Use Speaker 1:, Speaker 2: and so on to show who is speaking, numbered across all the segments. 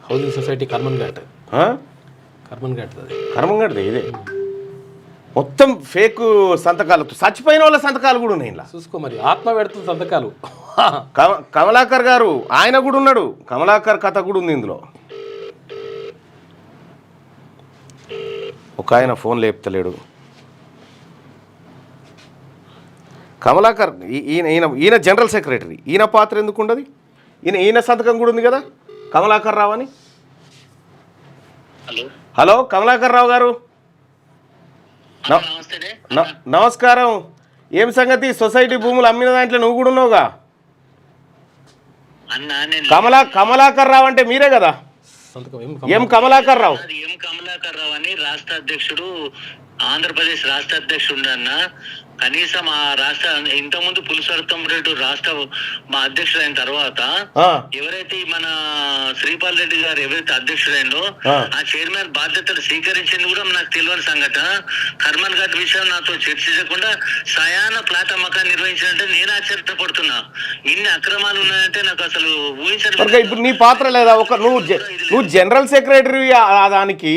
Speaker 1: Housing society Karman ghat
Speaker 2: కర్మంగడ్ది ఇదే మొత్తం fake సంతకాలు, చచ్చిపోయిన వాళ్ళ సంతకాలు కూడా ఉన్నాయి ఇలా.
Speaker 1: చూసుకో మరి, ఆత్మ పెడుతుంది సంతకాలు.
Speaker 2: కమలాకర్ గారు ఆయన కూడా ఉన్నాడు, కమలాకర్ కథ కూడా ఉంది ఇందులో. ఒక ఆయన ఫోన్ లేపుతలేడు. కమలాకర్ ఈయన జనరల్ సెక్రటరీ, ఈయన పాత్ర ఎందుకు ఉండదు? ఈయన సంతకం కూడా ఉంది కదా కమలాకర్ రావు అని. హలో కమలాకర్ రావు గారు, నమస్కారం. ఏం సంగతి? సొసైటీ భూములు అమ్మిన దాంట్లో నువ్వు కూడా ఉన్నావుగా. కమలాకర్ రావు అంటే మీరే కదా? ఎం కమలాకర్ రావు
Speaker 3: అని రాష్ట్ర అధ్యక్షుడు, ఆంధ్రప్రదేశ్ రాష్ట్ర అధ్యక్షుడు అన్న. కనీసం ఆ రాష్ట్ర ఇంతకుముందు పులిసర్తం రెడ్డి రాష్ట్ర మా అధ్యక్షుడు అయిన తర్వాత ఎవరైతే మన శ్రీపాల్ రెడ్డి గారు ఎవరైతే అధ్యక్షుడైందో ఆ చైర్మన్ బాధ్యతలు స్వీకరించింది కూడా నాకు తెలియని సంఘటన. కర్మన్ ఘాట్ విషయం నాతో చర్చించకుండా సయాన ప్లాట్ అమ్మకాన్ని నిర్వహించాలంటే నేను ఆశ్చర్యపడుతున్నా. ఇన్ని అక్రమాలు ఉన్నాయంటే నాకు అసలు ఊహించలేదు.
Speaker 2: ఇప్పుడు నీ పాత్ర లేదా? నువ్వు జనరల్ సెక్రటరీ, దానికి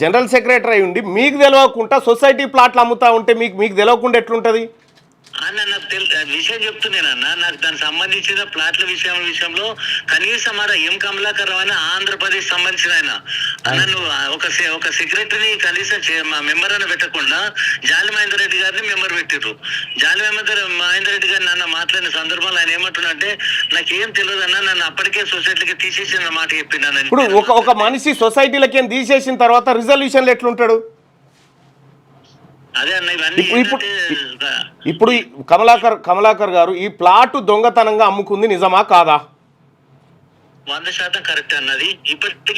Speaker 2: జనరల్ సెక్రటరీ అయి ఉండి మీకు తెలియకుండా సొసైటీ ప్లాట్లు అమ్ముతా ఉంటే మీకు తెలియకుండా ఎట్లుంటుంది
Speaker 3: అన్న? నాకు విషయం చెప్తున్నానన్నా, నాకు దానికి సంబంధించిన ప్లాట్ల విషయంలో కనీసం ఎం కమలాకర్ రావు అని ఆంధ్రప్రదేశ్ సంబంధించిన ఆయన అన్న, నువ్వు ఒక సెక్రటరీని కనీసం మెంబర్ అని పెట్టకుండా జాలి మహేందర్ రెడ్డి గారిని మెంబర్ పెట్టిర్రు. జాలి మహేందర్ రెడ్డి గారిని నన్ను మాట్లాడిన సందర్భంలో ఆయన ఏమంటున్నాడంటే నాకేం తెలియదు అన్న, నన్ను అప్పటికే సొసైటీకి తీసేసిన మాట చెప్పిండు.
Speaker 2: ఇప్పుడు ఒక మనిషి సొసైటీలకి తీసేసిన తర్వాత రిజల్యూషన్లు ఎట్లుంటాడు? ఇప్పుడు కమలాకర్ గారు ఈ ప్లాట్ దొంగతనంగా అమ్ముకుంది నిజమా కాదా?
Speaker 3: 100% కరెక్ట్ అన్నది. ఇప్పటికీ